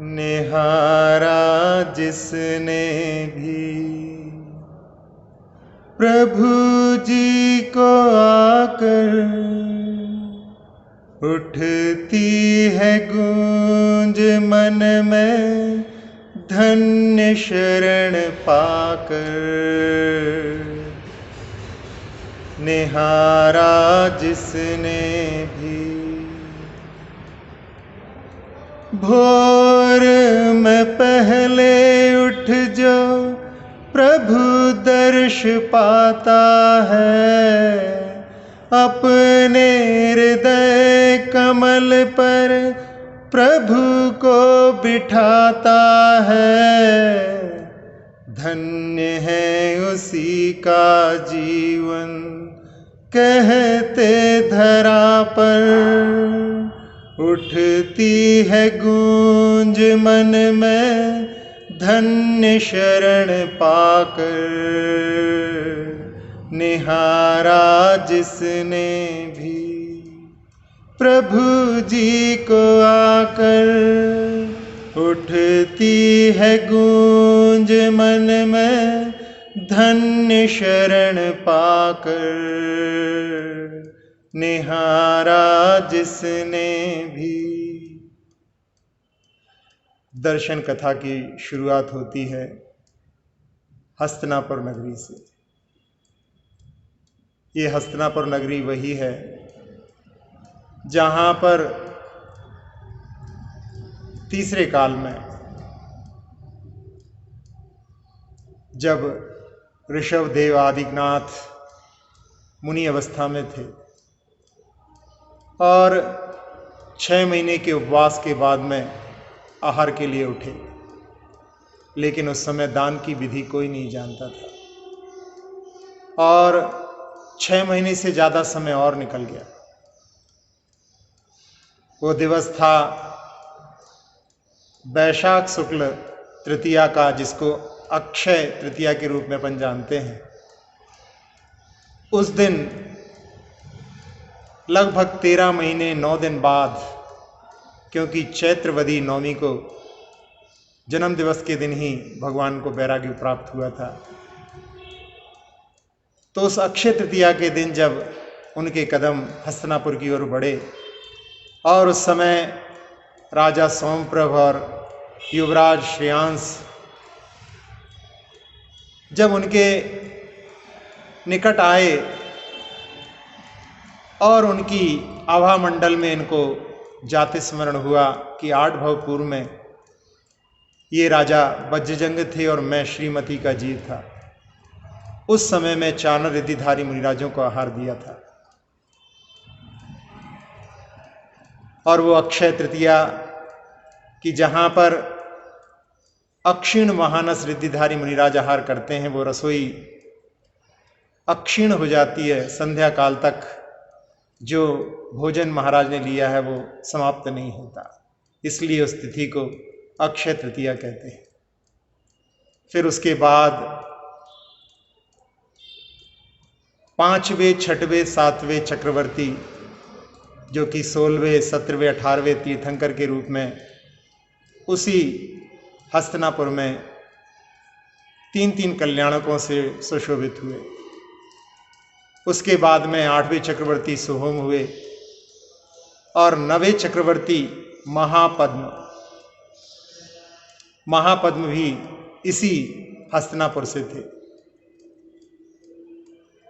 निहारा जिसने भी प्रभु जी को आकर, उठती है गूंज मन में धन्य शरण पाकर। निहारा जिसने भी भोर में पहले उठ जो प्रभु दर्श पाता है, अपने हृदय कमल पर प्रभु को बिठाता है। धन्य है उसी का जीवन कहते धरा पर, उठती है गूंज मन में धन्य शरण पाकर। निहारा जिसने भी प्रभु जी को आकर, उठती है गूंज मन में धन्य शरण पाकर। निहारा जिसने भी। दर्शन कथा की शुरुआत होती है हस्तिनापुर नगरी से। ये हस्तिनापुर नगरी वही है जहाँ पर तीसरे काल में जब ऋषभदेव आदिनाथ मुनि अवस्था में थे और 6 महीने के उपवास के बाद में आहार के लिए उठे, लेकिन उस समय दान की विधि कोई नहीं जानता था और 6 महीने से ज़्यादा समय और निकल गया। वो दिवस था वैशाख शुक्ल तृतीया का, जिसको अक्षय तृतीया के रूप में अपन जानते हैं। उस दिन लगभग 13 महीने 9 दिन बाद, क्योंकि चैत्रवदी नवमी को जन्म दिवस के दिन ही भगवान को वैराग्य प्राप्त हुआ था, तो उस अक्षय तृतीया के दिन जब उनके कदम हस्तिनापुर की ओर बढ़े और उस समय राजा सोमप्रभ और युवराज श्रेयांश जब उनके निकट आए और उनकी आभा मंडल में इनको जाति स्मरण हुआ कि 8 भव पूर्व में ये राजा वज्रजंग थे और मैं श्रीमती का जीव था। उस समय में चानर रिद्धिधारी मुनिराजों को आहार दिया था और वो अक्षय तृतीया कि जहाँ पर अक्षीण महानस रिद्धिधारी मुनिराज आहार करते हैं, वो रसोई अक्षीण हो जाती है। संध्या काल तक जो भोजन महाराज ने लिया है वो समाप्त नहीं होता, इसलिए उस तिथि को अक्षय तृतीया कहते हैं। फिर उसके बाद 5वें, 6वें, 7वें चक्रवर्ती, जो कि 16वें, 17वें, 18वें तीर्थंकर के रूप में उसी हस्तिनापुर में 3 कल्याणकों से सुशोभित हुए। उसके बाद में 8वें चक्रवर्ती सुहोम हुए और 9वें चक्रवर्ती महापद्म भी इसी हस्तिनापुर से थे।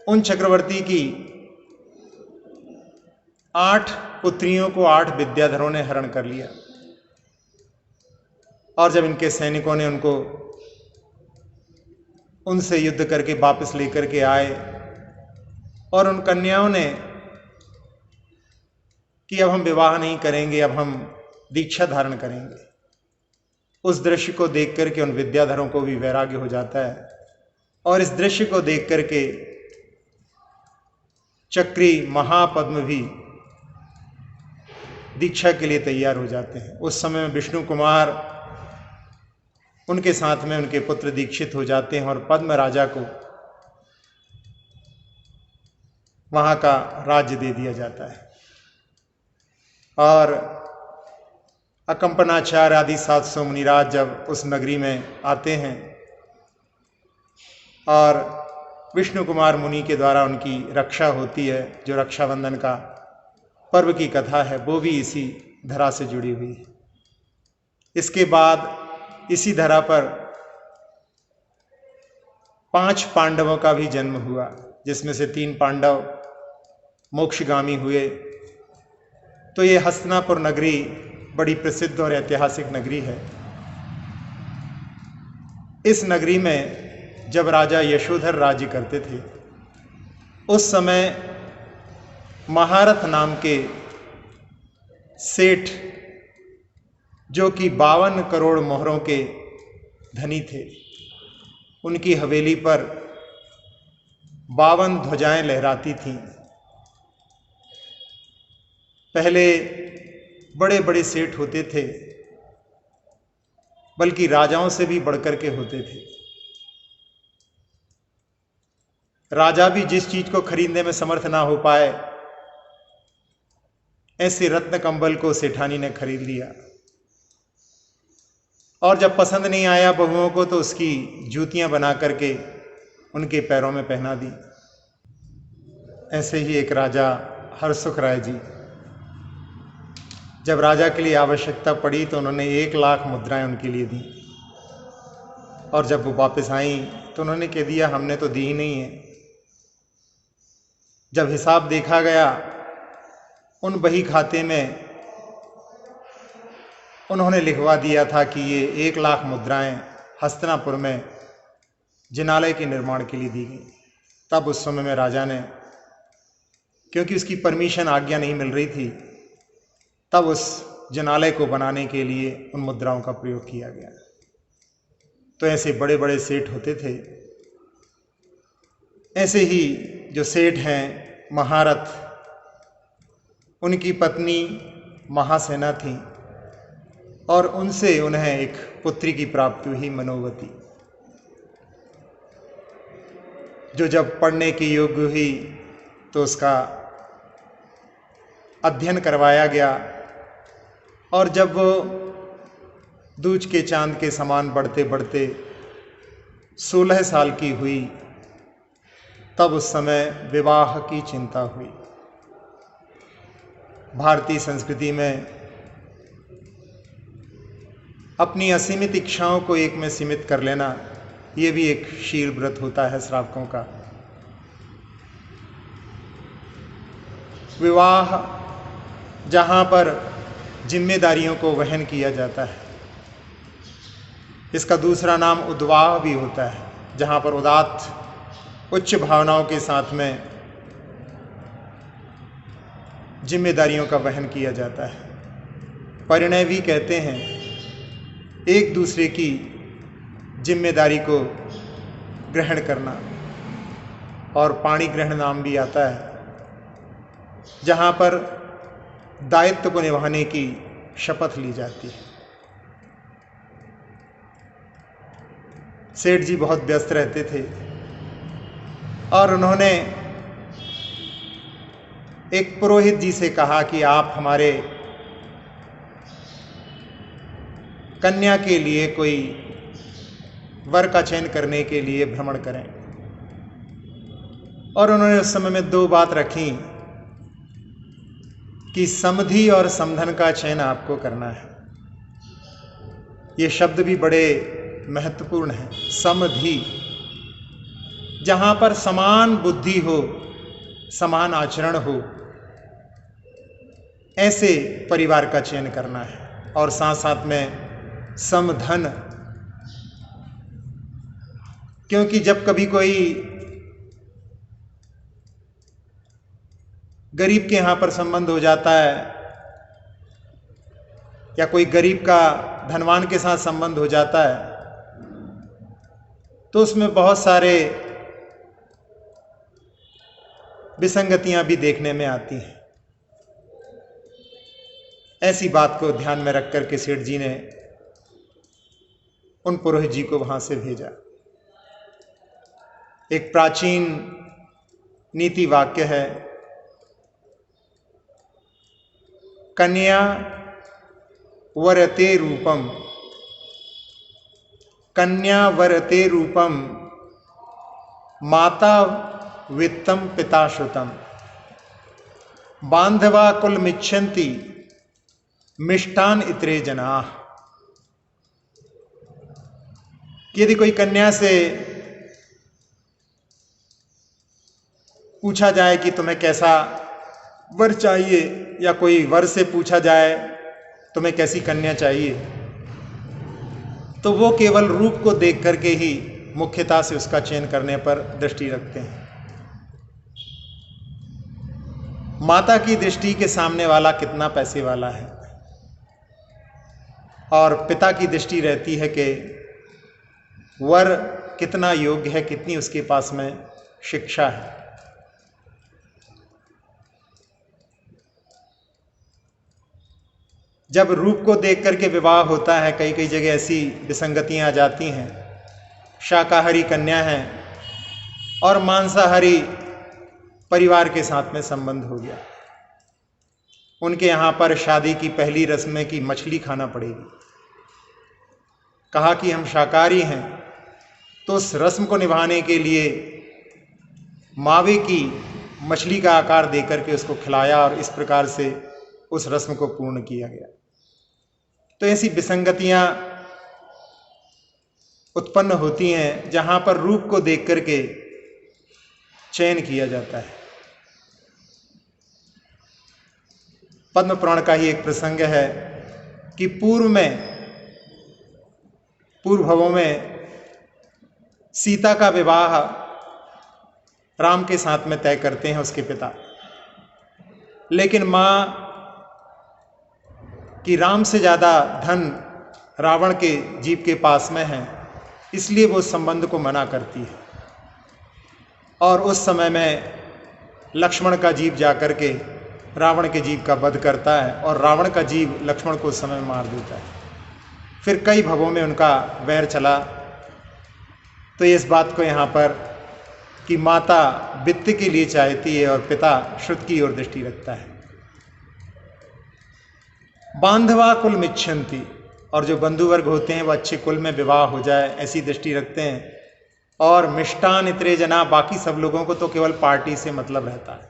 उन चक्रवर्ती की 8 पुत्रियों को 8 विद्याधरों ने हरण कर लिया और जब इनके सैनिकों ने उनसे युद्ध करके वापस लेकर के आए और उन कन्याओं ने कि अब हम विवाह नहीं करेंगे, अब हम दीक्षा धारण करेंगे, उस दृश्य को देख करके उन विद्याधरों को भी वैराग्य हो जाता है और इस दृश्य को देख करके चक्री महापद्म भी दीक्षा के लिए तैयार हो जाते हैं। उस समय में विष्णु कुमार उनके साथ में उनके पुत्र दीक्षित हो जाते हैं और पद्म राजा को वहां का राज्य दे दिया जाता है। और अकंपनाचार्य आदि 700 मुनिराज जब उस नगरी में आते हैं और विष्णु कुमार मुनि के द्वारा उनकी रक्षा होती है, जो रक्षाबंधन का पर्व की कथा है वो भी इसी धरा से जुड़ी हुई है। इसके बाद इसी धरा पर 5 पांडवों का भी जन्म हुआ, जिसमें से 3 पांडव मोक्षगामी हुए। तो ये हस्तिनापुर नगरी बड़ी प्रसिद्ध और ऐतिहासिक नगरी है। इस नगरी में जब राजा यशोधर राज्य करते थे, उस समय महारथ नाम के सेठ, जो कि 52 करोड़ मोहरों के धनी थे, उनकी हवेली पर 52 ध्वजाएं लहराती थीं। पहले बड़े बड़े सेठ होते थे, बल्कि राजाओं से भी बढ़कर के होते थे। राजा भी जिस चीज को खरीदने में समर्थ ना हो पाए, ऐसे रत्न कंबल को सेठानी ने खरीद लिया, और जब पसंद नहीं आया बहुओं को तो उसकी जूतियां बना करके उनके पैरों में पहना दी। ऐसे ही एक राजा हरसुख राय जी, जब राजा के लिए आवश्यकता पड़ी तो उन्होंने 1 लाख मुद्राएं उनके लिए दी, और जब वो वापस आई तो उन्होंने कह दिया हमने तो दी ही नहीं है। जब हिसाब देखा गया, उन बही खाते में उन्होंने लिखवा दिया था कि ये 1 लाख मुद्राएं हस्तिनापुर में जिनालय के निर्माण के लिए दी गई। तब उस समय में राजा ने, क्योंकि उसकी परमिशन आज्ञा नहीं मिल रही थी, तब उस जिनालय को बनाने के लिए उन मुद्राओं का प्रयोग किया गया। तो ऐसे बड़े बड़े सेठ होते थे। ऐसे ही जो सेठ हैं महारथ, उनकी पत्नी महासेना थी, और उनसे उन्हें एक पुत्री की प्राप्ति हुई, मनोवती, जो जब पढ़ने की योग्य हुई तो उसका अध्ययन करवाया गया, और जब वो दूज के चांद के समान बढ़ते बढ़ते 16 साल की हुई, तब उस समय विवाह की चिंता हुई। भारतीय संस्कृति में अपनी असीमित इच्छाओं को एक में सीमित कर लेना, ये भी एक शील व्रत होता है श्रावकों का। विवाह जहाँ पर जिम्मेदारियों को वहन किया जाता है, इसका दूसरा नाम उद्वाह भी होता है, जहाँ पर उदात्त उच्च भावनाओं के साथ में जिम्मेदारियों का वहन किया जाता है। परिणय भी कहते हैं एक दूसरे की जिम्मेदारी को ग्रहण करना, और पाणी ग्रहण नाम भी आता है, जहाँ पर दायित्व को निभाने की शपथ ली जाती है। सेठ जी बहुत व्यस्त रहते थे, और उन्होंने एक पुरोहित जी से कहा कि आप हमारे कन्या के लिए कोई वर का चयन करने के लिए भ्रमण करें। और उन्होंने उस समय में 2 बात रखी कि समधि और समधन का चयन आपको करना है। ये शब्द भी बड़े महत्वपूर्ण हैं। समधि, जहां पर समान बुद्धि हो, समान आचरण हो, ऐसे परिवार का चयन करना है। और साथ साथ में समधन, क्योंकि जब कभी कोई गरीब के यहाँ पर संबंध हो जाता है, या कोई गरीब का धनवान के साथ संबंध हो जाता है, तो उसमें बहुत सारे विसंगतियां भी देखने में आती हैं। ऐसी बात को ध्यान में रख करके सेठ जी ने उन पुरोहित जी को वहां से भेजा। एक प्राचीन नीति वाक्य है, कन्या वरते रूपम, कन्या वरते रूपम, माता वित्तम पिता श्रुतम, बांधवा कुल मिच्छन्ति, मिष्टान इतरे जना। यदि कोई कन्या से पूछा जाए कि तुम्हें कैसा वर चाहिए, या कोई वर से पूछा जाए तुम्हें कैसी कन्या चाहिए, तो वो केवल रूप को देख करके ही मुख्यता से उसका चयन करने पर दृष्टि रखते हैं। माता की दृष्टि के सामने वाला कितना पैसे वाला है, और पिता की दृष्टि रहती है कि वर कितना योग्य है, कितनी उसके पास में शिक्षा है। जब रूप को देख करके विवाह होता है, कई कई जगह ऐसी विसंगतियां आ जाती हैं। शाकाहारी कन्या है और मांसाहारी परिवार के साथ में संबंध हो गया। उनके यहाँ पर शादी की पहली रस्म में कि मछली खाना पड़ेगी। कहा कि हम शाकाहारी हैं, तो उस रस्म को निभाने के लिए मावे की मछली का आकार देकर के उसको खिलाया, और इस प्रकार से उस रस्म को पूर्ण किया गया। तो ऐसी विसंगतियां उत्पन्न होती हैं जहां पर रूप को देख करके चयन किया जाता है। पद्म पुराण का ही एक प्रसंग है कि पूर्व भवों में सीता का विवाह राम के साथ में तय करते हैं उसके पिता, लेकिन मां कि राम से ज़्यादा धन रावण के जीव के पास में है, इसलिए वो संबंध को मना करती है। और उस समय में लक्ष्मण का जीव जाकर के रावण के जीव का वध करता है, और रावण का जीव लक्ष्मण को उस समय मार देता है। फिर कई भवों में उनका वैर चला। तो इस बात को यहाँ पर कि माता वित्त के लिए चाहती है और पिता श्रुत की ओर दृष्टि रखता है। बांधवा कुल मिच्छन्ति, और जो बंधु वर्ग होते हैं वो अच्छे कुल में विवाह हो जाए ऐसी दृष्टि रखते हैं। और मिष्टान इतरे जना, बाकी सब लोगों को तो केवल पार्टी से मतलब रहता है,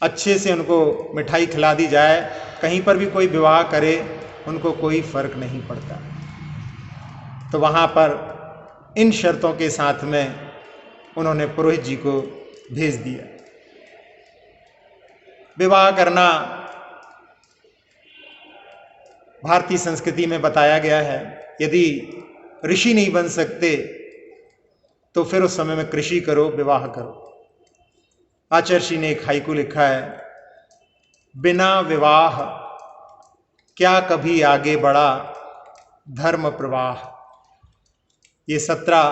अच्छे से उनको मिठाई खिला दी जाए, कहीं पर भी कोई विवाह करे उनको कोई फर्क नहीं पड़ता। तो वहाँ पर इन शर्तों के साथ में उन्होंने पुरोहित जी को भेज दिया। विवाह करना भारतीय संस्कृति में बताया गया है। यदि ऋषि नहीं बन सकते तो फिर उस समय में कृषि करो, विवाह करो। आचार्य ने एक हाइकू लिखा है, बिना विवाह क्या कभी आगे बढ़ा धर्म प्रवाह। ये 17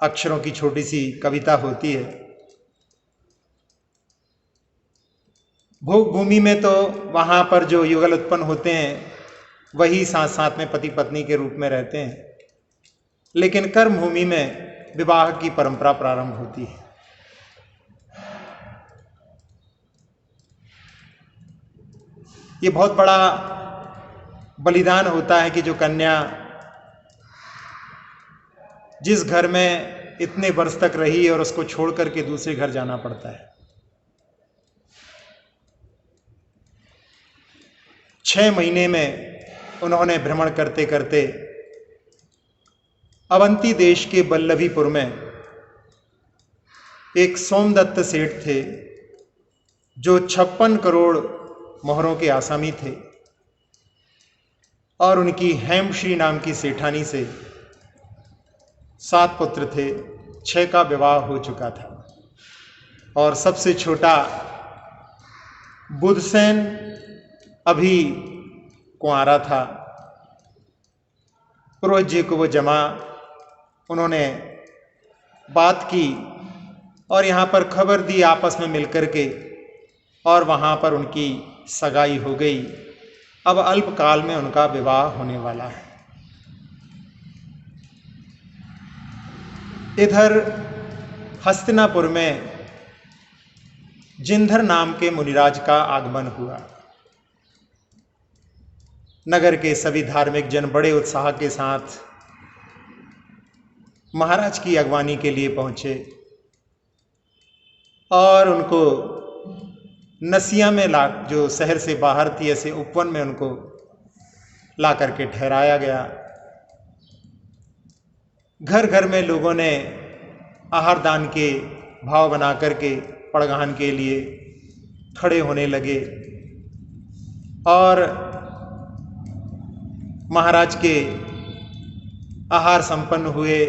अक्षरों की छोटी सी कविता होती है। भोग भूमि में तो वहाँ पर जो युगल उत्पन्न होते हैं वही साथ साथ में पति पत्नी के रूप में रहते हैं, लेकिन कर्म भूमि में विवाह की परंपरा प्रारंभ होती है। ये बहुत बड़ा बलिदान होता है कि जो कन्या जिस घर में इतने वर्ष तक रही और उसको छोड़ करके दूसरे घर जाना पड़ता है। 6 महीने में उन्होंने भ्रमण करते करते अवंती देश के बल्लभीपुर में एक सोमदत्त सेठ थे जो 56 करोड़ मोहरों के आसामी थे, और उनकी हेमश्री नाम की सेठानी से 7 पुत्र थे। 6 का विवाह हो चुका था, और सबसे छोटा बुधसेन अभी कुंवारा था। पुरोहित जी को वो जमा, उन्होंने बात की और यहाँ पर खबर दी आपस में मिलकर के और वहाँ पर उनकी सगाई हो गई। अब अल्पकाल में उनका विवाह होने वाला है। इधर हस्तिनापुर में जिंधर नाम के मुनिराज का आगमन हुआ। नगर के सभी धार्मिक जन बड़े उत्साह के साथ महाराज की अगवानी के लिए पहुंचे और उनको नसिया में ला, जो शहर से बाहर थी, ऐसे उपवन में उनको ला करके ठहराया गया। घर घर में लोगों ने आहार दान के भाव बना करके पड़गाहन के लिए खड़े होने लगे और महाराज के आहार संपन्न हुए।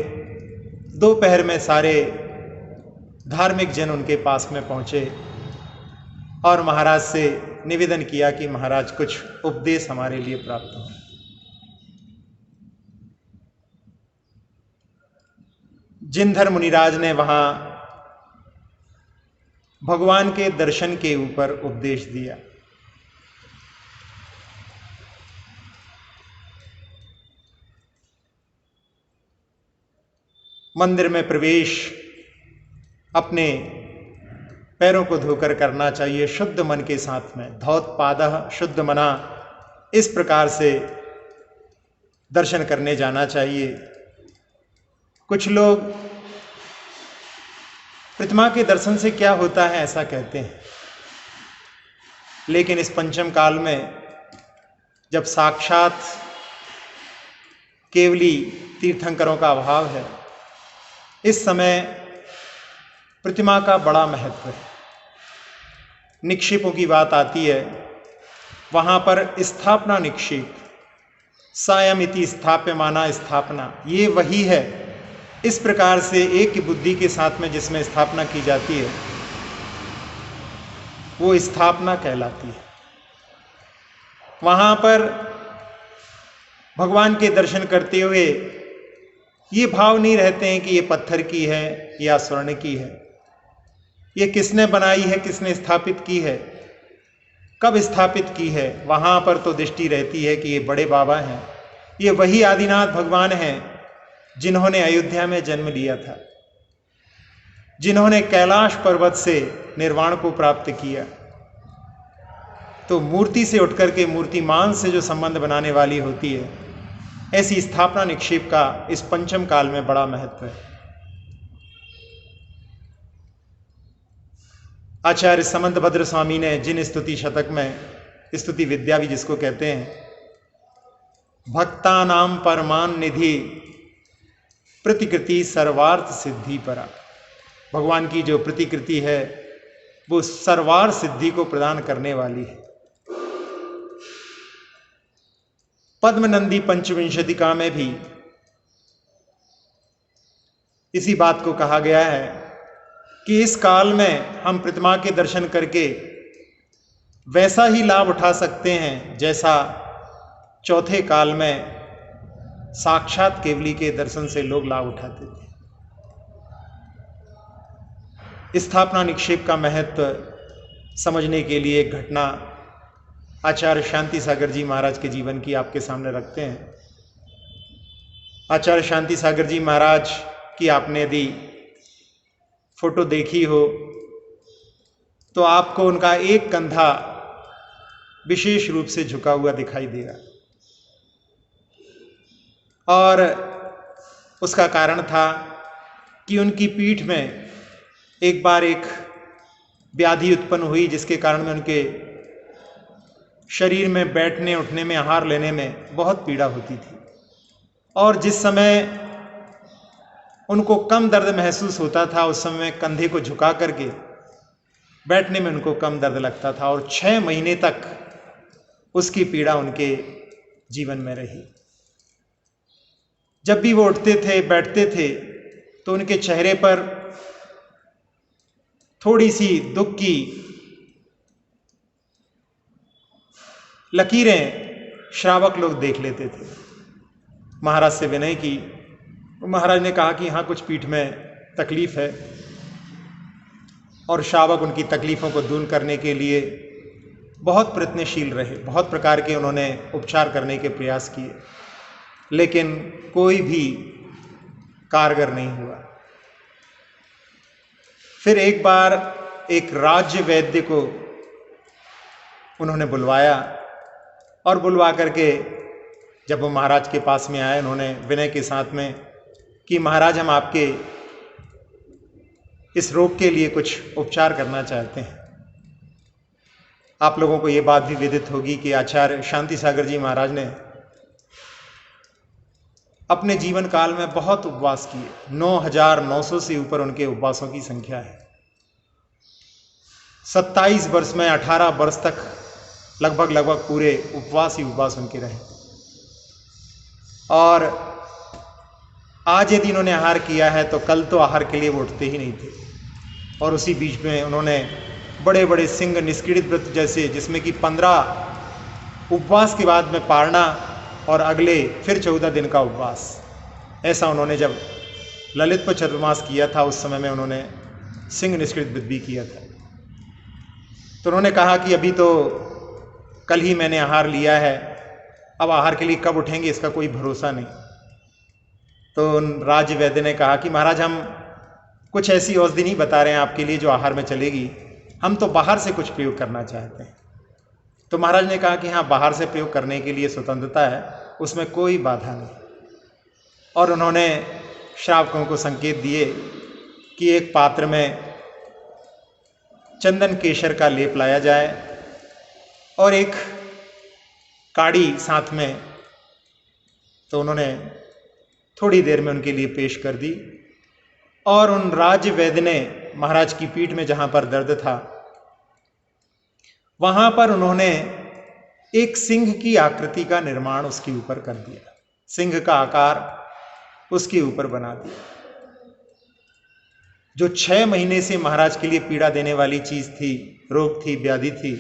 दोपहर में सारे धार्मिक जन उनके पास में पहुंचे और महाराज से निवेदन किया कि महाराज कुछ उपदेश हमारे लिए प्राप्त हो। जिंधर मुनिराज ने वहां भगवान के दर्शन के ऊपर उपदेश दिया। मंदिर में प्रवेश अपने पैरों को धोकर करना चाहिए, शुद्ध मन के साथ में। धौत पादः शुद्ध मना, इस प्रकार से दर्शन करने जाना चाहिए। कुछ लोग प्रतिमा के दर्शन से क्या होता है ऐसा कहते हैं, लेकिन इस पंचम काल में जब साक्षात केवली तीर्थंकरों का अभाव है, इस समय प्रतिमा का बड़ा महत्व है। निक्षेपों की बात आती है, वहाँ पर स्थापना निक्षेप, सायमिति स्थाप्यमाना स्थापना, ये वही है। इस प्रकार से एक की बुद्धि के साथ में जिसमें स्थापना की जाती है वो स्थापना कहलाती है। वहाँ पर भगवान के दर्शन करते हुए ये भाव नहीं रहते हैं कि ये पत्थर की है या स्वर्ण की है, ये किसने बनाई है, किसने स्थापित की है, कब स्थापित की है। वहाँ पर तो दृष्टि रहती है कि ये बड़े बाबा हैं, ये वही आदिनाथ भगवान हैं जिन्होंने अयोध्या में जन्म लिया था, जिन्होंने कैलाश पर्वत से निर्वाण को प्राप्त किया। तो मूर्ति से उठकर के मूर्तिमान से जो संबंध बनाने वाली होती है, ऐसी स्थापना निक्षेप का इस पंचम काल में बड़ा महत्व है। आचार्य समंतभद्र स्वामी ने जिन स्तुति शतक में, स्तुति विद्या भी जिसको कहते हैं, भक्तानाम परमान निधि प्रतिकृति सर्वार्थ सिद्धि परा, भगवान की जो प्रतिकृति है वो सर्वार्थ सिद्धि को प्रदान करने वाली है। पद्मनंदी पंचविंशतिका में भी इसी बात को कहा गया है कि इस काल में हम प्रतिमा के दर्शन करके वैसा ही लाभ उठा सकते हैं जैसा चौथे काल में साक्षात केवली के दर्शन से लोग लाभ उठाते थे। स्थापना निक्षेप का महत्व समझने के लिए एक घटना आचार्य शांति सागर जी महाराज के जीवन की आपके सामने रखते हैं। आचार्य शांति सागर जी महाराज की आपने यदि फोटो देखी हो तो आपको उनका एक कंधा विशेष रूप से झुका हुआ दिखाई देगा, और उसका कारण था कि उनकी पीठ में एक बार एक व्याधि उत्पन्न हुई, जिसके कारण में उनके शरीर में बैठने उठने में, आहार लेने में बहुत पीड़ा होती थी। और जिस समय उनको कम दर्द महसूस होता था, उस समय कंधे को झुका करके बैठने में उनको कम दर्द लगता था, और 6 महीने तक उसकी पीड़ा उनके जीवन में रही। जब भी वो उठते थे, बैठते थे, तो उनके चेहरे पर थोड़ी सी दुख की लकीरें श्रावक लोग देख लेते थे। महाराज से विनय की, महाराज ने कहा कि हाँ कुछ पीठ में तकलीफ है। और श्रावक उनकी तकलीफ़ों को दूर करने के लिए बहुत प्रयत्नशील रहे। बहुत प्रकार के उन्होंने उपचार करने के प्रयास किए, लेकिन कोई भी कारगर नहीं हुआ। फिर एक बार एक राज्य वैद्य को उन्होंने बुलवाया, और बुलवा करके जब वो महाराज के पास में आए, उन्होंने विनय के साथ में कि महाराज, हम आपके इस रोग के लिए कुछ उपचार करना चाहते हैं। आप लोगों को ये बात भी विदित होगी कि आचार्य शांति सागर जी महाराज ने अपने जीवन काल में बहुत उपवास किए। 9,900 से ऊपर उनके उपवासों की संख्या है। 27 वर्ष में 18 वर्ष तक लगभग पूरे उपवास ही उपवास उनके रहे। और आज यदि इन्होंने आहार किया है तो कल तो आहार के लिए वो उठते ही नहीं थे। और उसी बीच में उन्होंने बड़े बड़े सिंह निष्क्रिय व्रत जैसे, जिसमें कि 15 उपवास के बाद में पारना और अगले फिर 14 दिन का उपवास, ऐसा उन्होंने जब ललित पर चतुर्मास किया था उस समय में उन्होंने सिंह निष्क्रिय व्रत भी किया था। तो उन्होंने कहा कि अभी तो कल ही मैंने आहार लिया है, अब आहार के लिए कब उठेंगे इसका कोई भरोसा नहीं। तो राज्य वैद्य ने कहा कि महाराज, हम कुछ ऐसी औषधि नहीं बता रहे हैं आपके लिए जो आहार में चलेगी, हम तो बाहर से कुछ प्रयोग करना चाहते हैं। तो महाराज ने कहा कि हाँ, बाहर से प्रयोग करने के लिए स्वतंत्रता है, उसमें कोई बाधा नहीं। और उन्होंने श्रावकों को संकेत दिए कि एक पात्र में चंदन केशर का लेप लाया जाए और एक काढ़ी साथ में। तो उन्होंने थोड़ी देर में उनके लिए पेश कर दी, और उन राज्य वैद्य ने महाराज की पीठ में जहाँ पर दर्द था वहाँ पर उन्होंने एक सिंह की आकृति का निर्माण उसके ऊपर कर दिया, सिंह का आकार उसके ऊपर बना दिया। जो 6 महीने से महाराज के लिए पीड़ा देने वाली चीज थी, रोग थी, व्याधि थी,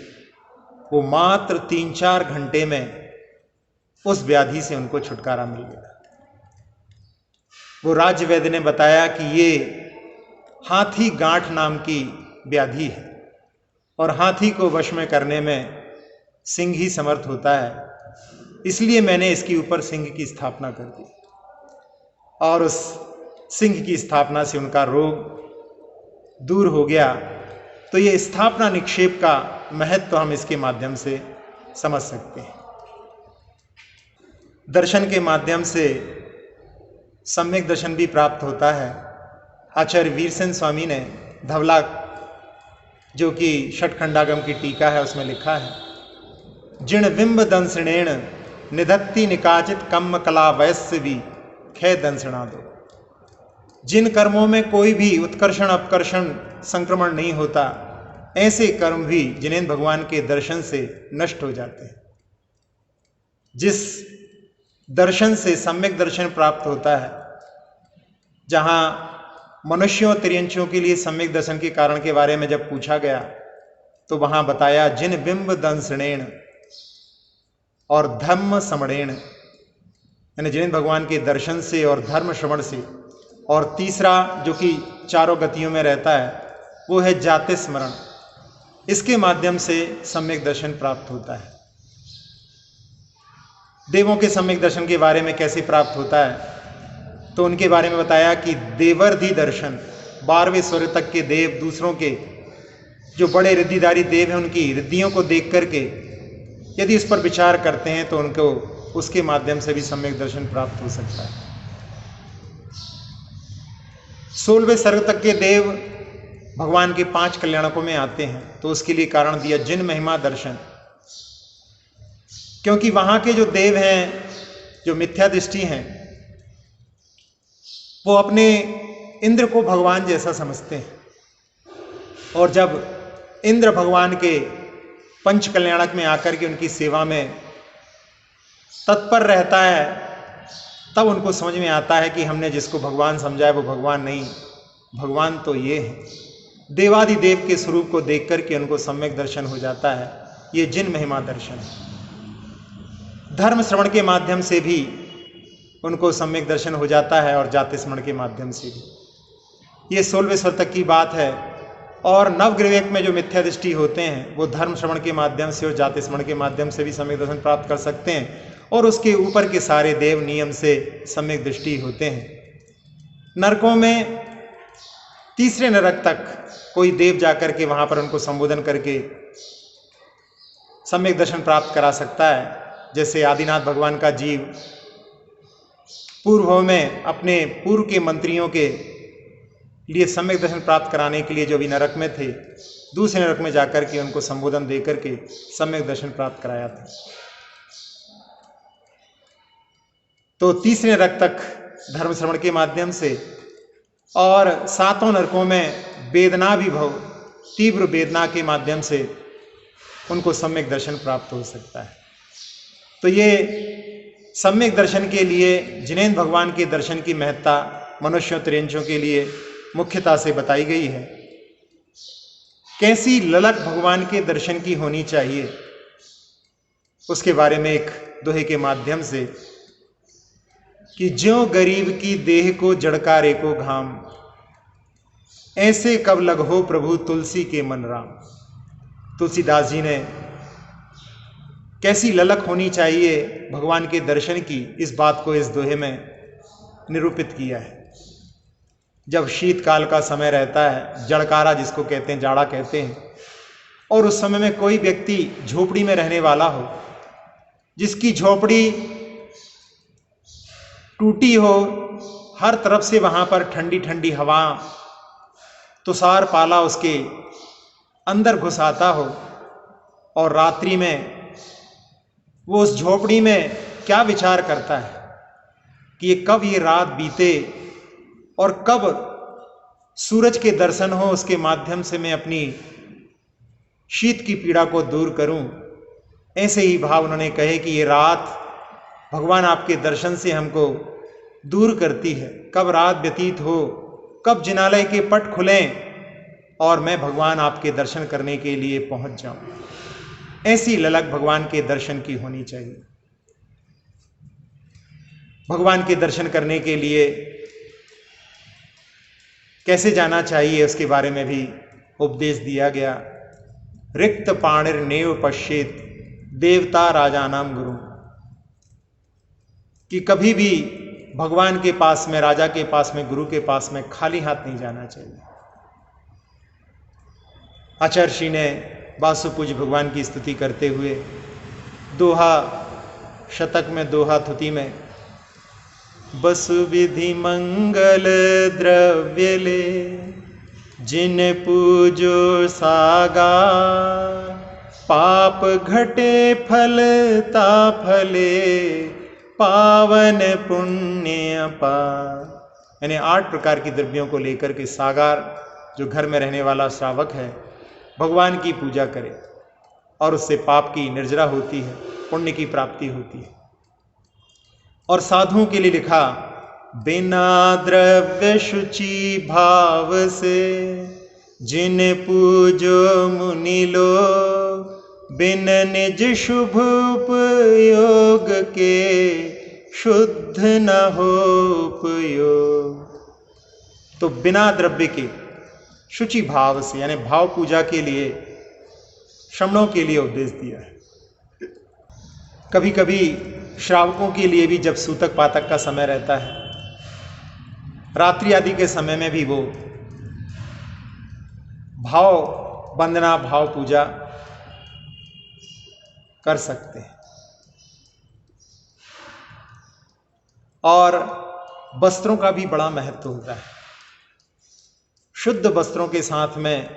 वो मात्र 3-4 घंटे में उस व्याधि से उनको छुटकारा मिल गया। वो राज्य वैद्य ने बताया कि ये हाथी गांठ नाम की व्याधि है, और हाथी को वश में करने में सिंह ही समर्थ होता है, इसलिए मैंने इसके ऊपर सिंह की स्थापना कर दी। और उस सिंह की स्थापना से उनका रोग दूर हो गया। तो ये स्थापना निक्षेप का महत्व हम इसके माध्यम से समझ सकते हैं। दर्शन के माध्यम से सम्यक दर्शन भी प्राप्त होता है। आचार्य वीरसेन स्वामी ने धवला, जो कि षटखंडागम की टीका है, उसमें लिखा है, जिण बिंब दंसणेण निधत्ति निकाचित कम्म कला वैश्य भी खे दंसणा दो। जिन कर्मों में कोई भी उत्कर्षण अपकर्षण संक्रमण नहीं होता, ऐसे कर्म भी जिनेंद्र भगवान के दर्शन से नष्ट हो जाते हैं। जिस दर्शन से सम्यक दर्शन प्राप्त होता है, जहां मनुष्यों तिर्यंशियों के लिए सम्यक दर्शन के कारण के बारे में जब पूछा गया तो वहां बताया जिन बिंब दंसणेण और धर्म समणेण, यानी जिनेंद्र भगवान के दर्शन से और धर्म श्रवण से, और तीसरा जो कि चारों गतियों में रहता है वो है जाति स्मरण। इसके माध्यम से सम्यक दर्शन प्राप्त होता है। देवों के सम्यक दर्शन के बारे में कैसे प्राप्त होता है, तो उनके बारे में बताया कि देवर्धि दर्शन, 12वें स्वर्ग तक के देव, दूसरों के जो बड़े रिद्धिधारी देव हैं उनकी रिद्धियों को देख करके यदि इस पर विचार करते हैं तो उनको उसके माध्यम से भी सम्यक दर्शन प्राप्त हो सकता है। 16वें स्वर्ग तक के देव भगवान के 5 कल्याणकों में आते हैं, तो उसके लिए कारण दिया जिन महिमा दर्शन, क्योंकि वहां के जो देव हैं, जो मिथ्या दृष्टि हैं, वो अपने इंद्र को भगवान जैसा समझते हैं। और जब इंद्र भगवान के 5 कल्याणक में आकर के उनकी सेवा में तत्पर रहता है, तब उनको समझ में आता है कि हमने जिसको भगवान समझा है वो भगवान नहीं, भगवान तो ये है। देवादिदेव के स्वरूप को देख करके उनको सम्यक दर्शन हो जाता है। ये जिन महिमा दर्शन है। धर्म श्रवण के माध्यम से भी उनको सम्यक दर्शन हो जाता है, और जाति स्मरण के माध्यम से भी। ये 16वें स्वर तक की बात है। और नवग्रह में जो मिथ्या दृष्टि होते हैं वो धर्म श्रवण के माध्यम से और जाति स्मरण के माध्यम से भी सम्यक दर्शन प्राप्त कर सकते हैं, और उसके ऊपर के सारे देव नियम से सम्यक दृष्टि होते हैं। नरकों में तीसरे नरक तक कोई देव जाकर के वहां पर उनको संबोधन करके सम्यक दर्शन प्राप्त करा सकता है। जैसे आदिनाथ भगवान का जीव पूर्व में अपने पूर्व के मंत्रियों के लिए सम्यक दर्शन प्राप्त कराने के लिए जो भी नरक में थे, दूसरे नरक में जाकर के उनको संबोधन दे करके सम्यक दर्शन प्राप्त कराया था। तो तीसरे नरक तक धर्म श्रवण के माध्यम से, और सातों नरकों में वेदना विभव तीव्र वेदना के माध्यम से उनको सम्यक दर्शन प्राप्त हो सकता है। तो ये सम्यक दर्शन के लिए जिनेंद्र भगवान के दर्शन की महत्ता मनुष्यों तिरंचों के लिए मुख्यता से बताई गई है। कैसी ललक भगवान के दर्शन की होनी चाहिए उसके बारे में एक दोहे के माध्यम से, कि ज्यों गरीब की देह को जड़कारे को घाम, ऐसे कब लगहो प्रभु तुलसी के मन राम। तुलसीदास जी ने कैसी ललक होनी चाहिए भगवान के दर्शन की, इस बात को इस दोहे में निरूपित किया है। जब शीतकाल का समय रहता है, जड़कारा जिसको कहते हैं, जाड़ा कहते हैं, और उस समय में कोई व्यक्ति झोपड़ी में रहने वाला हो, जिसकी झोपड़ी टूटी हो, हर तरफ से वहां पर ठंडी ठंडी हवा तुषार पाला उसके अंदर घुस आता हो, और रात्रि में वो उस झोपड़ी में क्या विचार करता है कि ये कब ये रात बीते और कब सूरज के दर्शन हो, उसके माध्यम से मैं अपनी शीत की पीड़ा को दूर करूं। ऐसे ही भाव उन्होंने कहे कि ये रात भगवान आपके दर्शन से हमको दूर करती है। कब रात व्यतीत हो, कब जिनालय के पट खुलें और मैं भगवान आपके दर्शन करने के लिए पहुंच जाऊं। ऐसी ललक भगवान के दर्शन की होनी चाहिए। भगवान के दर्शन करने के लिए कैसे जाना चाहिए उसके बारे में भी उपदेश दिया गया। रिक्त पाणिर नेव पश्येत देवता राजानाम गुरु, कि कभी भी भगवान के पास में, राजा के पास में, गुरु के पास में खाली हाथ नहीं जाना चाहिए। आचार्य श्री ने वासुपूज्य भगवान की स्तुति करते हुए दोहा शतक में, दोहा थुति में, बसु विधि मंगल द्रव्य ले जिन पूजो सागा, पाप घटे फलता फले पावन पुण्य पा। यानी 8 प्रकार की द्रव्यों को लेकर के सागार जो घर में रहने वाला श्रावक है भगवान की पूजा करे, और उससे पाप की निर्जरा होती है, पुण्य की प्राप्ति होती है। और साधुओं के लिए लिखा, बिना द्रव्य शुचि भाव से जिन पूजो मुनि लो, बिन निज शुभ उपयोग के शुद्ध न हो उपयोग। तो बिना द्रव्य के शुचि भाव से, यानी भाव पूजा के लिए, श्रमणों के लिए उपदेश दिया है। कभी कभी श्रावकों के लिए भी जब सूतक पातक का समय रहता है, रात्रि आदि के समय में भी वो भाव वंदना, भाव पूजा कर सकते हैं। और वस्त्रों का भी बड़ा महत्व होता है। शुद्ध वस्त्रों के साथ में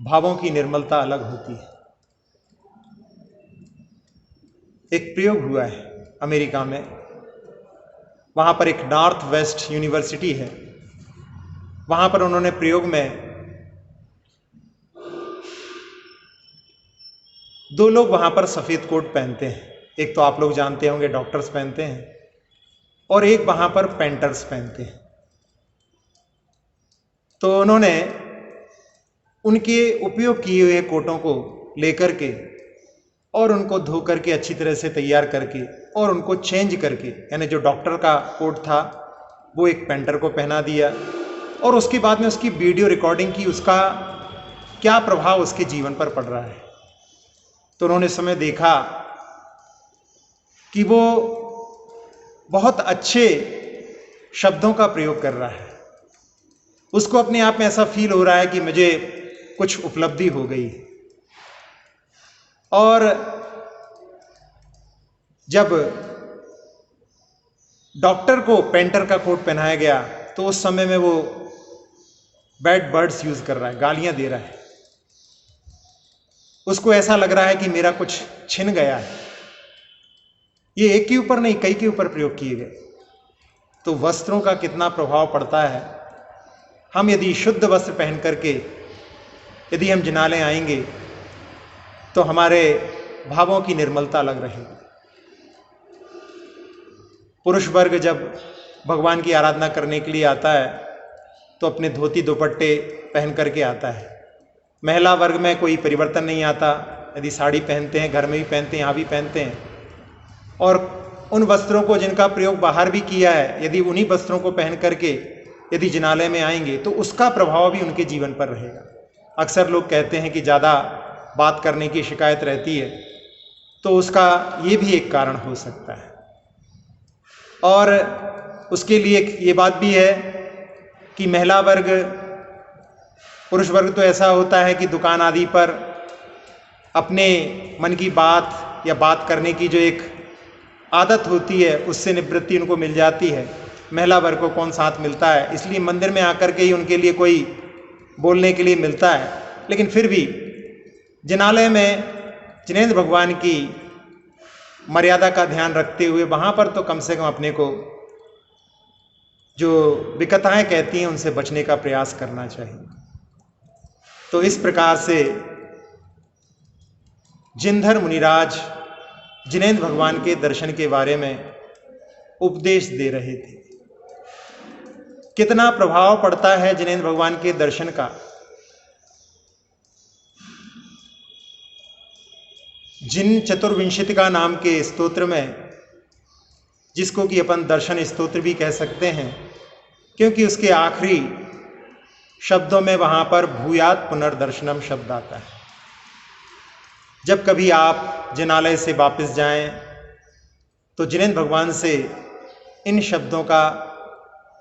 भावों की निर्मलता अलग होती है। एक प्रयोग हुआ है अमेरिका में, वहां पर एक नॉर्थ वेस्ट यूनिवर्सिटी है, वहां पर उन्होंने प्रयोग में 2 लोग वहां पर सफेद कोट पहनते हैं। एक तो आप लोग जानते होंगे डॉक्टर्स पहनते हैं, और एक वहां पर पेंटर्स पहनते हैं। तो उन्होंने उनके उपयोग किए हुए कोटों को लेकर के और उनको धो करके अच्छी तरह से तैयार करके और उनको चेंज करके, यानी जो डॉक्टर का कोट था वो एक पेंटर को पहना दिया, और उसके बाद में उसकी वीडियो रिकॉर्डिंग की, उसका क्या प्रभाव उसके जीवन पर पड़ रहा है। तो उन्होंने समय देखा कि वो बहुत अच्छे शब्दों का प्रयोग कर रहा है, उसको अपने आप में ऐसा फील हो रहा है कि मुझे कुछ उपलब्धि हो गई। और जब डॉक्टर को पेंटर का कोट पहनाया गया तो उस समय में वो बैड वर्ड्स यूज कर रहा है, गालियां दे रहा है। उसको ऐसा लग रहा है कि मेरा कुछ छिन गया है। ये एक के ऊपर नहीं, कई के ऊपर प्रयोग किए गए। तो वस्त्रों का कितना प्रभाव पड़ता है। हम यदि शुद्ध वस्त्र पहन करके यदि हम जिनालय आएंगे तो हमारे भावों की निर्मलता अलग रहेगी। पुरुष वर्ग जब भगवान की आराधना करने के लिए आता है तो अपने धोती दुपट्टे पहन करके आता है। महिला वर्ग में कोई परिवर्तन नहीं आता, यदि साड़ी पहनते हैं, घर में भी पहनते हैं, यहाँ भी पहनते हैं। और उन वस्त्रों को जिनका प्रयोग बाहर भी किया है, यदि उन्हीं वस्त्रों को पहन करके यदि जिनालय में आएंगे तो उसका प्रभाव भी उनके जीवन पर रहेगा। अक्सर लोग कहते हैं कि ज़्यादा बात करने की शिकायत रहती है, तो उसका ये भी एक कारण हो सकता है। और उसके लिए ये बात भी है कि महिला वर्ग, पुरुष वर्ग तो ऐसा होता है कि दुकान आदि पर अपने मन की बात या बात करने की जो एक आदत होती है उससे निवृत्ति उनको मिल जाती है। महिला वर्ग को कौन साथ मिलता है, इसलिए मंदिर में आकर के ही उनके लिए कोई बोलने के लिए मिलता है। लेकिन फिर भी जिनालय में जिनेंद्र भगवान की मर्यादा का ध्यान रखते हुए वहाँ पर तो कम से कम अपने को जो विकताएं कहती हैं उनसे बचने का प्रयास करना चाहिए। तो इस प्रकार से जिनधर मुनिराज जिनेंद्र भगवान के दर्शन के बारे में उपदेश दे रहे थे। कितना प्रभाव पड़ता है जिनेंद्र भगवान के दर्शन का। जिन चतुर्विंशतिका नाम के स्तोत्र में, जिसको कि अपन दर्शन स्तोत्र भी कह सकते हैं, क्योंकि उसके आखिरी शब्दों में वहां पर भूयात पुनर्दर्शनम शब्द आता है। जब कभी आप जिनालय से वापस जाएं तो जिनेंद्र भगवान से इन शब्दों का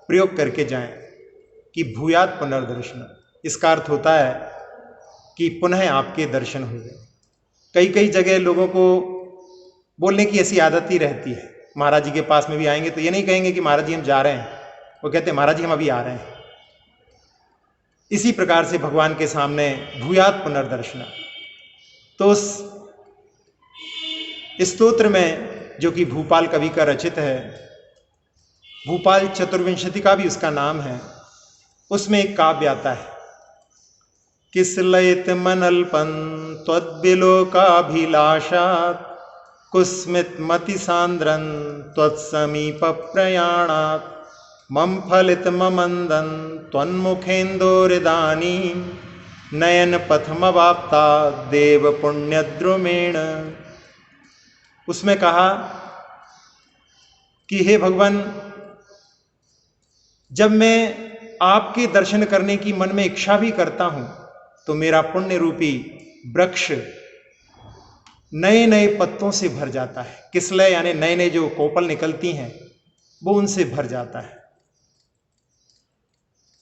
प्रयोग करके जाएं कि भूयात पुनर्दर्शन। इसका अर्थ होता है कि पुनः आपके दर्शन हो गए। कई कई जगह लोगों को बोलने की ऐसी आदत ही रहती है, महाराज जी के पास में भी आएंगे तो ये नहीं कहेंगे कि महाराज जी हम जा रहे हैं, वो कहते हैं महाराज जी हम अभी आ रहे हैं। इसी प्रकार से भगवान के सामने भूयात पुनर्दर्शन। तो उस स्तोत्र में जो कि भूपाल कवि का रचित है, भूपाल चतुर्विंशति का भी उसका नाम है, उसमें एक काव्य आता है, किसलयित मनल्पन त्वद्विलोकाभिलाषात् कुस्मित मति सांद्रन त्वत्समीप प्रयाणात् मम फलित ममंदन त्वन्मुखेन्दोरिदानी नयन पथमवाप्ता देव पुण्यद्रुमेण। उसमें कहा कि हे भगवान, जब मैं आपके दर्शन करने की मन में इच्छा भी करता हूं तो मेरा पुण्य रूपी वृक्ष नए नए पत्तों से भर जाता है। किसलय यानी नए नए जो कोपल निकलती हैं वो उनसे भर जाता है।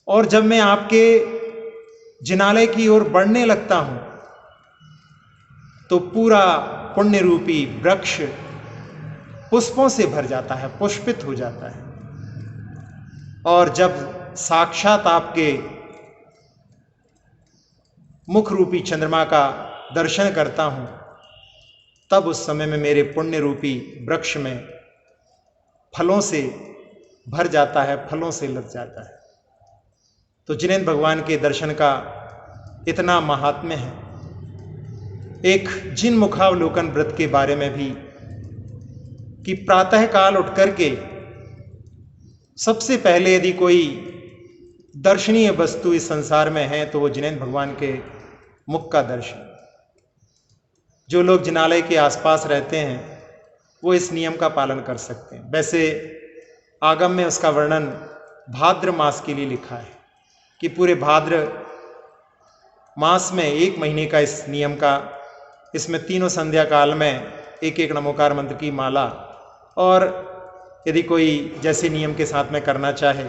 और जब मैं आपके जिनालय की ओर बढ़ने लगता हूं तो पूरा पुण्य रूपी वृक्ष पुष्पों से भर जाता है, पुष्पित हो जाता है। और जब साक्षात आपके मुख रूपी चंद्रमा का दर्शन करता हूं तब उस समय में मेरे पुण्य रूपी वृक्ष में फलों से भर जाता है, फलों से लग जाता है। तो जिनेंद्र भगवान के दर्शन का इतना महात्म्य है। एक जिन मुखावलोकन व्रत के बारे में भी कि प्रातः काल उठ करके सबसे पहले यदि कोई दर्शनीय वस्तु इस संसार में है तो वो जिनेंद्र भगवान के मुख का दर्शन। जो लोग जिनालय के आसपास रहते हैं वो इस नियम का पालन कर सकते हैं। वैसे आगम में उसका वर्णन भाद्र मास के लिए लिखा है कि पूरे भाद्र मास में 1 महीने का इस नियम का, इसमें तीनों संध्या काल में एक एक नमोकार मंत्र की माला, और यदि कोई जैसे नियम के साथ में करना चाहे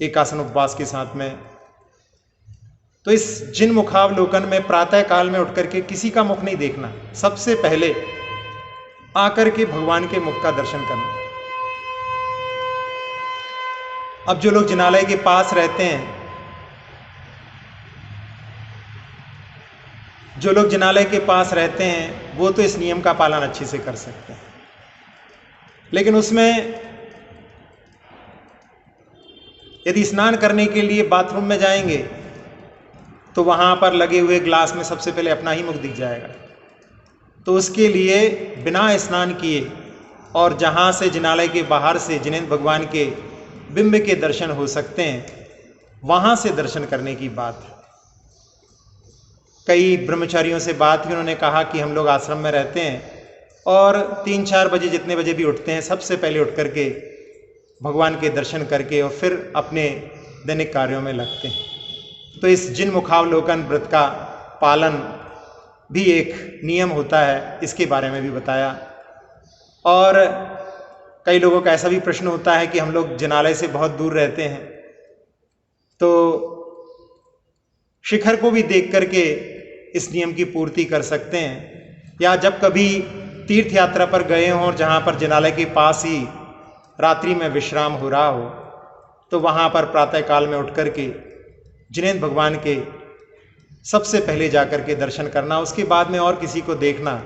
एकासन उपवास के साथ में, तो इस जिन मुखावलोकन में प्रातः काल में उठ करके किसी का मुख नहीं देखना, सबसे पहले आकर के भगवान के मुख का दर्शन करना। अब जो लोग जिनालय के पास रहते हैं, जो लोग जिनालय के पास रहते हैं वो तो इस नियम का पालन अच्छे से कर सकते हैं, लेकिन उसमें यदि स्नान करने के लिए बाथरूम में जाएंगे तो वहां पर लगे हुए ग्लास में सबसे पहले अपना ही मुख दिख जाएगा। तो उसके लिए बिना स्नान किए और जहां से जिनालय के बाहर से जिनेंद्र भगवान के बिंब के दर्शन हो सकते हैं, वहां से दर्शन करने की बात है। कई ब्रह्मचारियों से बात हुई, उन्होंने कहा कि हम लोग आश्रम में रहते हैं और 3-4 बजे जितने बजे भी उठते हैं, सबसे पहले उठ करके भगवान के दर्शन करके और फिर अपने दैनिक कार्यों में लगते हैं। तो इस जिन मुखावलोकन व्रत का पालन भी एक नियम होता है, इसके बारे में भी बताया। और कई लोगों का ऐसा भी प्रश्न होता है कि हम लोग जिनालय से बहुत दूर रहते हैं, तो शिखर को भी देख करके इस नियम की पूर्ति कर सकते हैं, या जब कभी तीर्थ यात्रा पर गए हों और जहाँ पर जिनालय के पास ही रात्रि में विश्राम हो रहा हो, तो वहाँ पर प्रातः काल में उठ करके जिनेंद्र भगवान के सबसे पहले जाकर के दर्शन करना, उसके बाद में और किसी को देखना,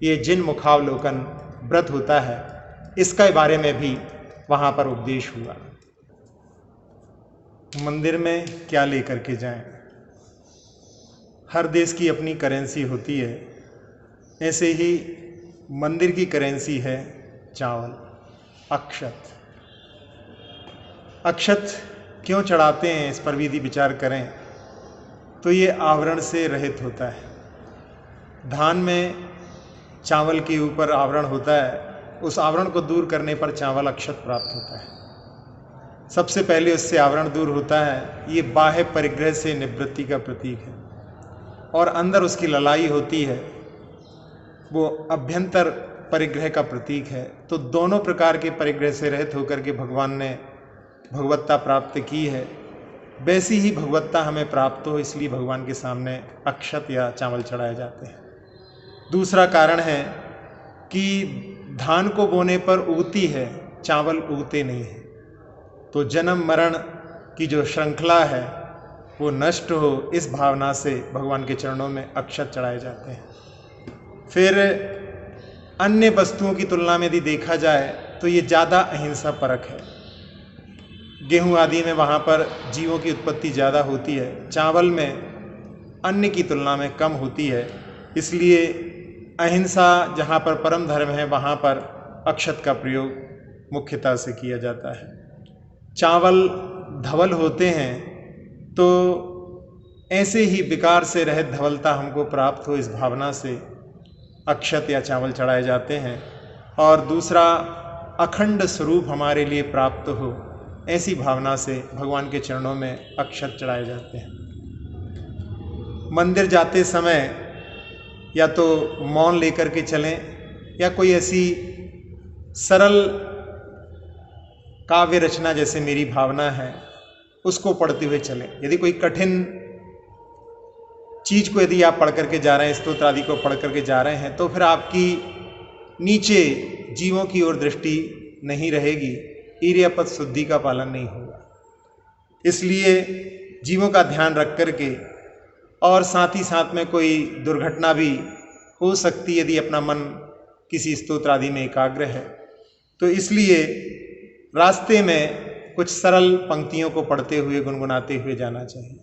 ये जिन मुखावलोकन व्रत होता है, इसके बारे में भी वहाँ पर उपदेश हुआ। मंदिर में क्या लेकर के जाएं? हर देश की अपनी करेंसी होती है, ऐसे ही मंदिर की करेंसी है चावल, अक्षत। अक्षत क्यों चढ़ाते हैं, इस पर भी यदि विचार करें तो ये आवरण से रहित होता है। धान में चावल के ऊपर आवरण होता है, उस आवरण को दूर करने पर चावल अक्षत प्राप्त होता है। सबसे पहले उससे आवरण दूर होता है, ये बाह्य परिग्रह से निवृत्ति का प्रतीक है, और अंदर उसकी ललाई होती है, वो अभ्यंतर परिग्रह का प्रतीक है। तो दोनों प्रकार के परिग्रह से रहित होकर के भगवान ने भगवत्ता प्राप्त की है। वैसी ही भगवत्ता हमें प्राप्त हो, इसलिए भगवान के सामने अक्षत या चावल चढ़ाए जाते हैं। दूसरा कारण है कि धान को बोने पर उगती है, चावल उगते नहीं है, तो जन्म मरण की जो श्रृंखला है वो नष्ट हो, इस भावना से भगवान के चरणों में अक्षत चढ़ाए जाते हैं। फिर अन्य वस्तुओं की तुलना में यदि देखा जाए तो ये ज़्यादा अहिंसा परक है। गेहूं आदि में वहाँ पर जीवों की उत्पत्ति ज़्यादा होती है, चावल में अन्य की तुलना में कम होती है, इसलिए अहिंसा जहाँ पर परम धर्म है वहाँ पर अक्षत का प्रयोग मुख्यतः से किया जाता है। चावल धवल होते हैं, तो ऐसे ही विकार से रहित धवलता हमको प्राप्त हो, इस भावना से अक्षत या चावल चढ़ाए जाते हैं। और दूसरा, अखंड स्वरूप हमारे लिए प्राप्त हो, ऐसी भावना से भगवान के चरणों में अक्षत चढ़ाए जाते हैं। मंदिर जाते समय या तो मौन लेकर के चलें, या कोई ऐसी सरल काव्य रचना जैसे मेरी भावना है उसको पढ़ते हुए चलें। यदि कोई कठिन चीज को यदि आप पढ़ करके जा रहे हैं, स्तोत्र आदि को पढ़ करके जा रहे हैं, तो फिर आपकी नीचे जीवों की ओर दृष्टि नहीं रहेगी, ईर्यपद शुद्धि का पालन नहीं होगा। इसलिए जीवों का ध्यान रख करके, और साथ ही साथ में कोई दुर्घटना भी हो सकती है यदि अपना मन किसी स्तोत्र आदि में एकाग्र है, तो इसलिए रास्ते में कुछ सरल पंक्तियों को पढ़ते हुए गुनगुनाते हुए जाना चाहिए।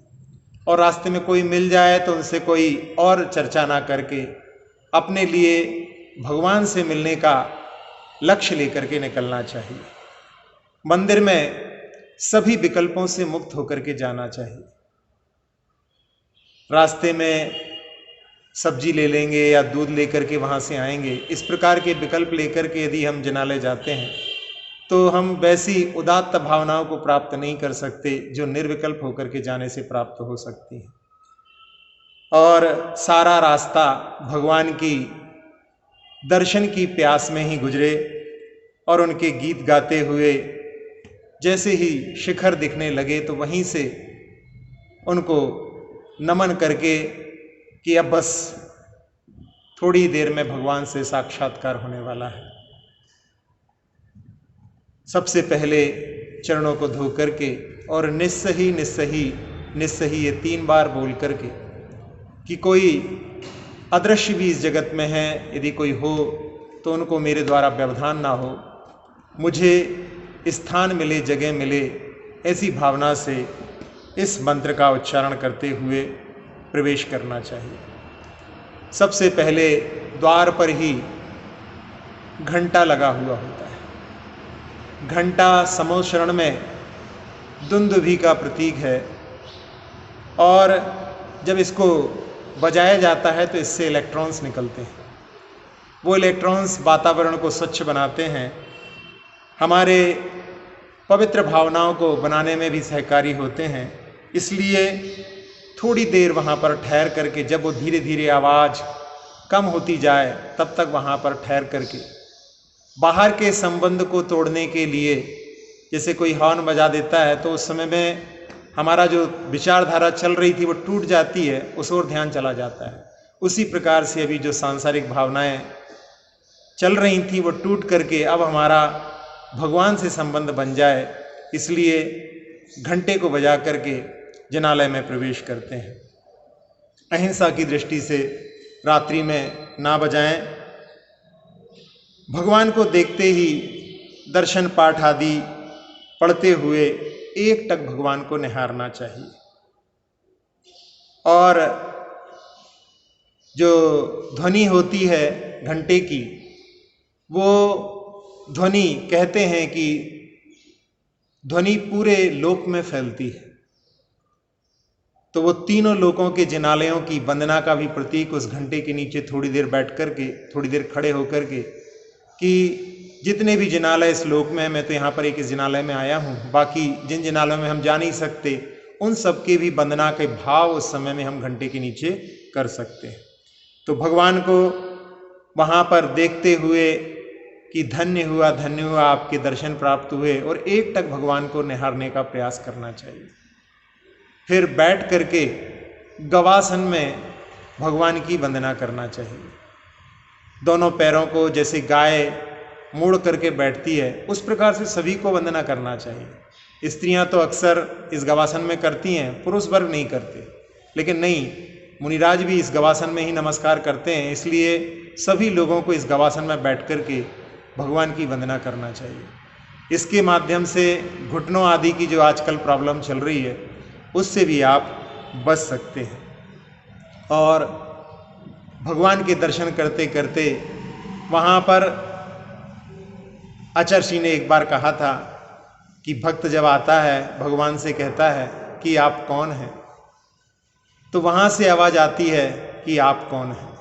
और रास्ते में कोई मिल जाए तो उनसे कोई और चर्चा ना करके अपने लिए भगवान से मिलने का लक्ष्य लेकर के निकलना चाहिए। मंदिर में सभी विकल्पों से मुक्त होकर के जाना चाहिए। रास्ते में सब्जी ले लेंगे या दूध लेकर के वहाँ से आएंगे, इस प्रकार के विकल्प लेकर के यदि हम जिनालय जाते हैं तो हम वैसी उदात्त भावनाओं को प्राप्त नहीं कर सकते जो निर्विकल्प होकर के जाने से प्राप्त हो सकती हैं। और सारा रास्ता भगवान की दर्शन की प्यास में ही गुजरे और उनके गीत गाते हुए जैसे ही शिखर दिखने लगे तो वहीं से उनको नमन करके कि अब बस थोड़ी देर में भगवान से साक्षात्कार होने वाला है, सबसे पहले चरणों को धो करके और निस्सही निस्सही निस्सही ये 3 बार बोल करके कि कोई अदृश्य भी इस जगत में है, यदि कोई हो तो उनको मेरे द्वारा व्यवधान ना हो, मुझे स्थान मिले, जगह मिले, ऐसी भावना से इस मंत्र का उच्चारण करते हुए प्रवेश करना चाहिए। सबसे पहले द्वार पर ही घंटा लगा हुआ होता है। घंटा समोशरण में दुंदुभि का प्रतीक है और जब इसको बजाया जाता है तो इससे इलेक्ट्रॉन्स निकलते हैं। वो इलेक्ट्रॉन्स वातावरण को स्वच्छ बनाते हैं, हमारे पवित्र भावनाओं को बनाने में भी सहकारी होते हैं। इसलिए थोड़ी देर वहाँ पर ठहर करके, जब वो धीरे धीरे आवाज़ कम होती जाए तब तक वहाँ पर ठहर करके बाहर के संबंध को तोड़ने के लिए, जैसे कोई हॉर्न बजा देता है तो उस समय में हमारा जो विचारधारा चल रही थी वो टूट जाती है, उस ओर ध्यान चला जाता है। उसी प्रकार से अभी जो सांसारिक भावनाएं चल रही थी वो टूट करके अब हमारा भगवान से संबंध बन जाए, इसलिए घंटे को बजा करके जिनालय में प्रवेश करते हैं। अहिंसा की दृष्टि से रात्रि में ना बजाएं, भगवान को देखते ही दर्शन पाठ आदि पढ़ते हुए एक टक भगवान को निहारना चाहिए। और जो ध्वनि होती है घंटे की, वो ध्वनि कहते हैं कि ध्वनि पूरे लोक में फैलती है, तो वो तीनों लोकों के जिनालयों की वंदना का भी प्रतीक उस घंटे के नीचे थोड़ी देर बैठ करके, थोड़ी देर खड़े होकर के, कि जितने भी जिनालय इस लोक में, मैं तो यहाँ पर एक इस जिनालय में आया हूँ, बाकी जिन जिनालयों में हम जा नहीं सकते उन सब के भी वंदना के भाव उस समय में हम घंटे के नीचे कर सकते हैं। तो भगवान को वहाँ पर देखते हुए कि धन्य हुआ आपके दर्शन प्राप्त हुए, और एक टक भगवान को निहारने का प्रयास करना चाहिए। फिर बैठ करके गवासन में भगवान की वंदना करना चाहिए। दोनों पैरों को जैसे गाय मोड़ करके बैठती है उस प्रकार से सभी को वंदना करना चाहिए। स्त्रियां तो अक्सर इस गवासन में करती हैं, पुरुष वर्ग नहीं करते, लेकिन नहीं, मुनिराज भी इस गवासन में ही नमस्कार करते हैं। इसलिए सभी लोगों को इस गवासन में बैठ करके भगवान की वंदना करना चाहिए। इसके माध्यम से घुटनों आदि की जो आजकल प्रॉब्लम चल रही है उससे भी आप बच सकते हैं। और भगवान के दर्शन करते करते वहाँ पर आचार्य ने एक बार कहा था कि भक्त जब आता है भगवान से कहता है कि आप कौन हैं, तो वहाँ से आवाज़ आती है कि आप कौन हैं।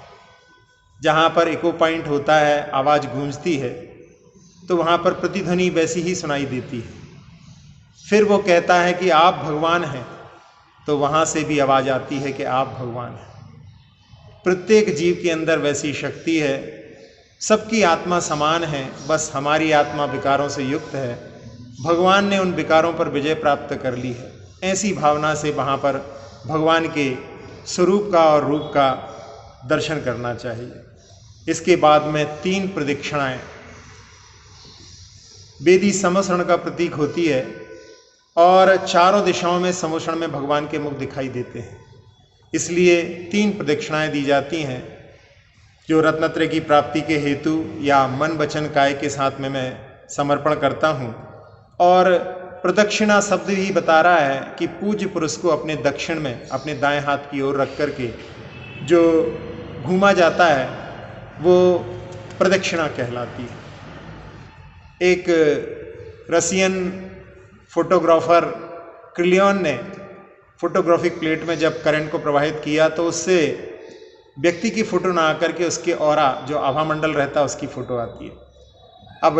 जहाँ पर इको पॉइंट होता है, आवाज़ गूंजती है, तो वहाँ पर प्रतिध्वनि वैसी ही सुनाई देती है। फिर वो कहता है कि आप भगवान हैं, तो वहाँ से भी आवाज़ आती है कि आप भगवान हैं। प्रत्येक जीव के अंदर वैसी शक्ति है, सबकी आत्मा समान है, बस हमारी आत्मा विकारों से युक्त है। भगवान ने उन विकारों पर विजय प्राप्त कर ली है। ऐसी भावना से वहाँ पर भगवान के स्वरूप का और रूप का दर्शन करना चाहिए। इसके बाद में 3 प्रदक्षिणाएं वेदी समोषण का प्रतीक होती है, और चारों दिशाओं में समोषण में भगवान के मुख दिखाई देते हैं। इसलिए 3 प्रदक्षिणाएं दी जाती हैं, जो रत्नत्रय की प्राप्ति के हेतु या मन वचन काय के साथ में मैं समर्पण करता हूँ। और प्रदक्षिणा शब्द ही बता रहा है कि पूज्य पुरुष को अपने दक्षिण में, अपने दाएं हाथ की ओर रख करके जो घूमा जाता है वो प्रदक्षिणा कहलाती है। एक रसियन फोटोग्राफर क्रिलियन ने फोटोग्राफिक प्लेट में जब करंट को प्रवाहित किया तो उससे व्यक्ति की फोटो ना आकर के उसके ऑरा, जो आभा मंडल रहता है, उसकी फ़ोटो आती है। अब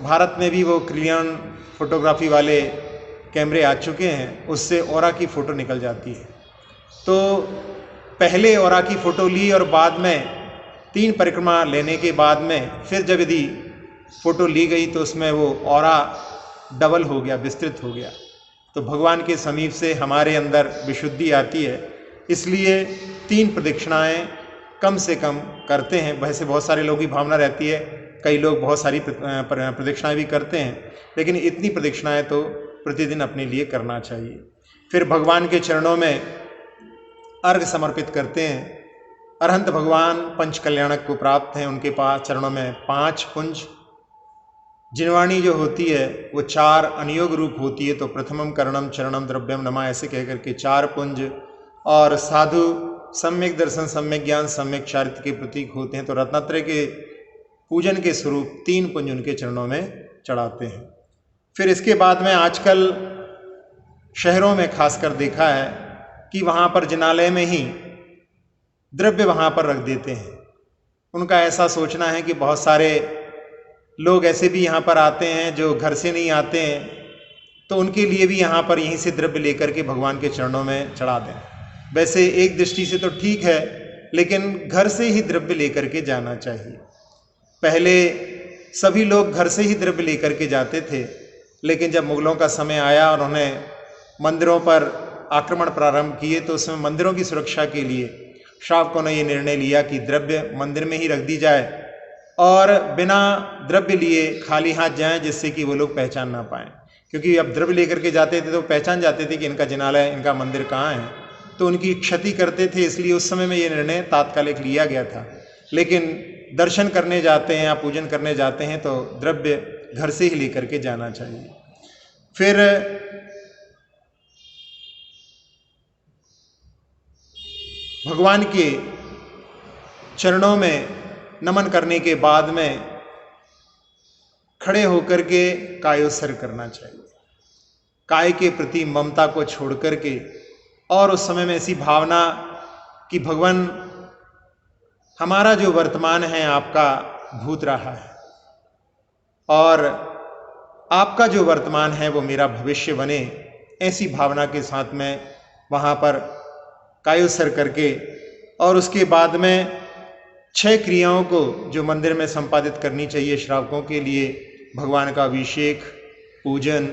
भारत में भी वो क्रिलियन फोटोग्राफी वाले कैमरे आ चुके हैं, उससे ऑरा की फ़ोटो निकल जाती है। तो पहले औरा की फ़ोटो ली और बाद में 3 परिक्रमा लेने के बाद में फिर जब यदि फ़ोटो ली गई तो उसमें वो औरा डबल हो गया, विस्तृत हो गया। तो भगवान के समीप से हमारे अंदर विशुद्धि आती है, इसलिए 3 प्रदक्षिणाएँ कम से कम करते हैं। वैसे बहुत सारे लोगों की भावना रहती है, कई लोग बहुत सारी प्रदक्षिणाएँ भी करते हैं, लेकिन इतनी प्रदक्षिणाएँ तो प्रतिदिन अपने लिए करना चाहिए। फिर भगवान के चरणों में अर्घ समर्पित करते हैं। अरहंत भगवान पंच कल्याणक को प्राप्त हैं, उनके पास चरणों में 5 पुंज। जिनवाणी जो होती है वो 4 अनियोग रूप होती है, तो प्रथमम करणम चरणम द्रव्यम नमः ऐसे कह करके 4 पुंज। और साधु सम्यक दर्शन, सम्यक ज्ञान, सम्यक चारित्र के प्रतीक होते हैं, तो रत्नात्रय के पूजन के स्वरूप 3 पुंज उनके चरणों में चढ़ाते हैं। फिर इसके बाद में आजकल शहरों में खासकर देखा है कि वहाँ पर जिनालय में ही द्रव्य वहाँ पर रख देते हैं। उनका ऐसा सोचना है कि बहुत सारे लोग ऐसे भी यहाँ पर आते हैं जो घर से नहीं आते हैं, तो उनके लिए भी यहाँ पर यहीं से द्रव्य लेकर के भगवान के चरणों में चढ़ा दें। वैसे एक दृष्टि से तो ठीक है, लेकिन घर से ही द्रव्य लेकर के जाना चाहिए। पहले सभी लोग घर से ही द्रव्य लेकर के जाते थे, लेकिन जब मुगलों का समय आया और उन्हें मंदिरों पर आक्रमण प्रारंभ किए, तो उसमें मंदिरों की सुरक्षा के लिए शावकों ने ये निर्णय लिया कि द्रव्य मंदिर में ही रख दी जाए और बिना द्रव्य लिए खाली हाथ जाएं, जिससे कि वो लोग पहचान ना पाएं। क्योंकि अब द्रव्य लेकर के जाते थे तो पहचान जाते थे कि इनका जिनालय, इनका मंदिर कहाँ है, तो उनकी क्षति करते थे। इसलिए उस समय में ये निर्णय तात्कालिक लिया गया था। लेकिन दर्शन करने जाते हैं या पूजन करने जाते हैं तो द्रव्य घर से ही लेकर के जाना चाहिए। फिर भगवान के चरणों में नमन करने के बाद में खड़े होकर के कायोत्सर्ग करना चाहिए। काय के प्रति ममता को छोड़ करके, और उस समय में ऐसी भावना कि भगवान हमारा जो वर्तमान है आपका भूत रहा है और आपका जो वर्तमान है वो मेरा भविष्य बने, ऐसी भावना के साथ में वहाँ पर कायोत्सर्ग करके, और उसके बाद में 6 क्रियाओं को जो मंदिर में संपादित करनी चाहिए श्रावकों के लिए, भगवान का अभिषेक, पूजन,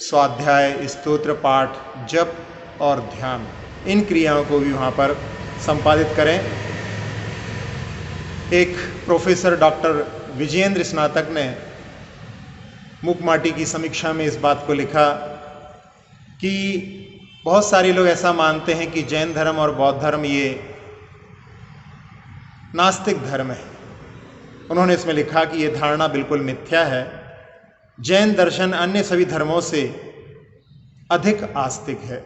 स्वाध्याय, स्तोत्र पाठ, जप और ध्यान, इन क्रियाओं को भी वहाँ पर संपादित करें। एक प्रोफेसर डॉक्टर विजयेंद्र स्नातक ने मुकमाटी की समीक्षा में इस बात को लिखा कि बहुत सारे लोग ऐसा मानते हैं कि जैन धर्म और बौद्ध धर्म ये नास्तिक धर्म है। उन्होंने इसमें लिखा कि यह धारणा बिल्कुल मिथ्या है। जैन दर्शन अन्य सभी धर्मों से अधिक आस्तिक है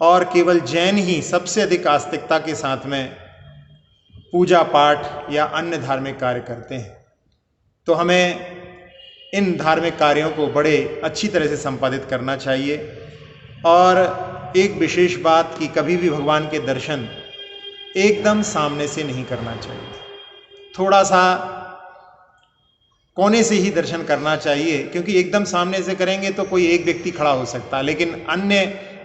और केवल जैन ही सबसे अधिक आस्तिकता के साथ में पूजा पाठ या अन्य धार्मिक कार्य करते हैं। तो हमें इन धार्मिक कार्यों को बड़े अच्छी तरह से संपादित करना चाहिए। और एक विशेष बात कि कभी भी भगवान के दर्शन एकदम सामने से नहीं करना चाहिए, थोड़ा सा कोने से ही दर्शन करना चाहिए, क्योंकि एकदम सामने से करेंगे तो कोई एक व्यक्ति खड़ा हो सकता है, लेकिन अन्य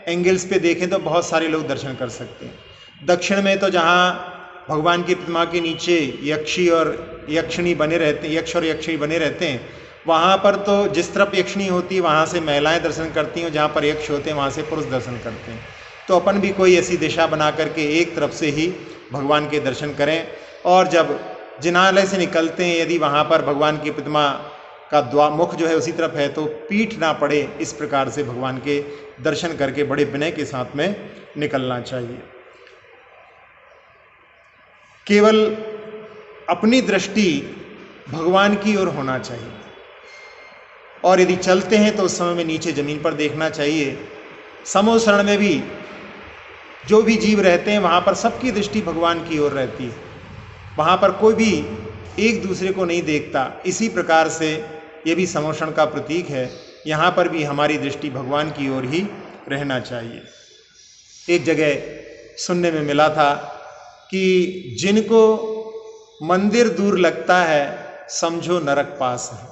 एंगल्स पे देखें तो बहुत सारे लोग दर्शन कर सकते हैं। दक्षिण में तो जहाँ भगवान की प्रतिमा के नीचे यक्षी और यक्षिणी बने रहते हैं, यक्ष और यक्षिणी बने रहते हैं, वहाँ पर तो जिस तरफ यक्षिणी होती है वहाँ से महिलाएं दर्शन करती हैं, जहाँ पर यक्ष होते हैं वहाँ से पुरुष दर्शन करते हैं। तो अपन भी कोई ऐसी दिशा बना करके एक तरफ से ही भगवान के दर्शन करें। और जब जिनालय से निकलते हैं, यदि वहाँ पर भगवान की प्रतिमा का मुख जो है उसी तरफ है, तो पीठ ना पड़े, इस प्रकार से भगवान के दर्शन करके बड़े विनय के साथ में निकलना चाहिए। केवल अपनी दृष्टि भगवान की ओर होना चाहिए, और यदि चलते हैं तो उस समय में नीचे जमीन पर देखना चाहिए। समूह शरण में भी जो भी जीव रहते हैं वहाँ पर सबकी दृष्टि भगवान की ओर रहती है, वहाँ पर कोई भी एक दूसरे को नहीं देखता। इसी प्रकार से ये भी समोषण का प्रतीक है, यहाँ पर भी हमारी दृष्टि भगवान की ओर ही रहना चाहिए। एक जगह सुनने में मिला था कि जिनको मंदिर दूर लगता है समझो नरक पास है,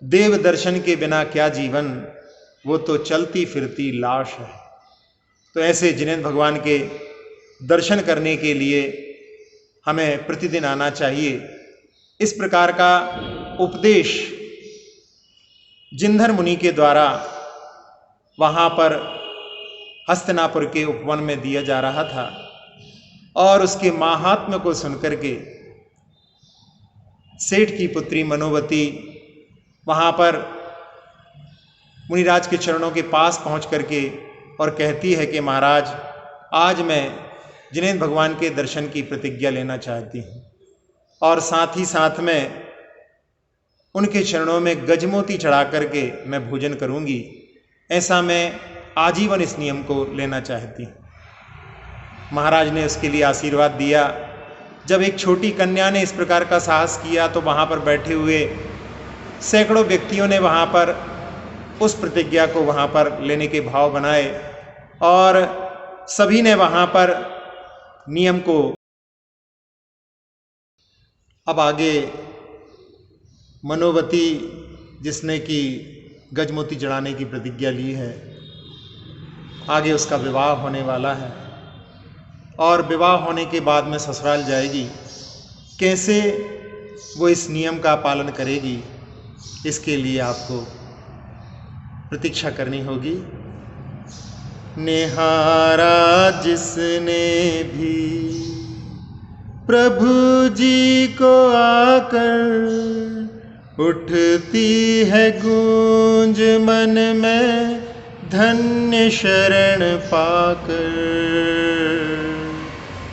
देव दर्शन के बिना क्या जीवन, वो तो चलती फिरती लाश है। तो ऐसे जिनेंद्र भगवान के दर्शन करने के लिए हमें प्रतिदिन आना चाहिए। इस प्रकार का उपदेश जिनधर मुनि के द्वारा वहाँ पर हस्तिनापुर के उपवन में दिया जा रहा था और उसके माहात्म्य को सुनकर के सेठ की पुत्री मनोवती वहाँ पर मुनिराज के चरणों के पास पहुँच करके और कहती है कि महाराज, आज मैं जिनेंद्र भगवान के दर्शन की प्रतिज्ञा लेना चाहती हूँ और साथ ही साथ में उनके चरणों में गजमोती चढ़ा करके मैं भोजन करूँगी। ऐसा मैं आजीवन इस नियम को लेना चाहती हूँ। महाराज ने उसके लिए आशीर्वाद दिया। जब एक छोटी कन्या ने इस प्रकार का साहस किया तो वहाँ पर बैठे हुए सैकड़ों व्यक्तियों ने वहाँ पर उस प्रतिज्ञा को वहाँ पर लेने के भाव बनाए और सभी ने वहाँ पर नियम को। अब आगे मनोवती जिसने कि गजमोती चढ़ाने की प्रतिज्ञा ली है, आगे उसका विवाह होने वाला है और विवाह होने के बाद में ससुराल जाएगी। कैसे वो इस नियम का पालन करेगी, इसके लिए आपको प्रतीक्षा करनी होगी। निहारा जिसने भी प्रभु जी को आकर, उठती है गूंज मन में धन्य शरण पाकर।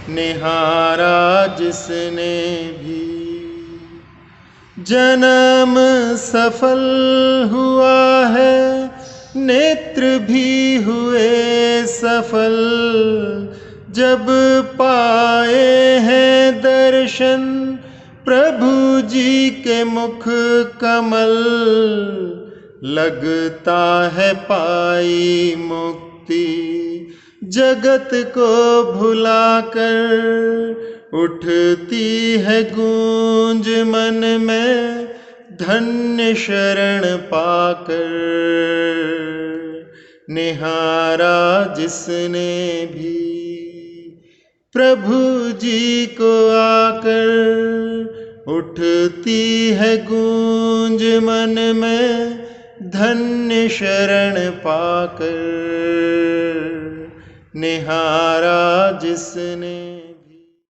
निहारा जिसने भी जन्म सफल हुआ है, नेत्र भी हुए सफल, जब पाए हैं दर्शन प्रभु जी के मुख कमल। लगता है पाई मुक्ति जगत को भुलाकर, उठती है गूंज मन में धन्य शरण पाकर। निहारा जिसने भी प्रभु जी को आकर, उठती है गूंज मन में धन्य शरण पाकर। निहारा जिसने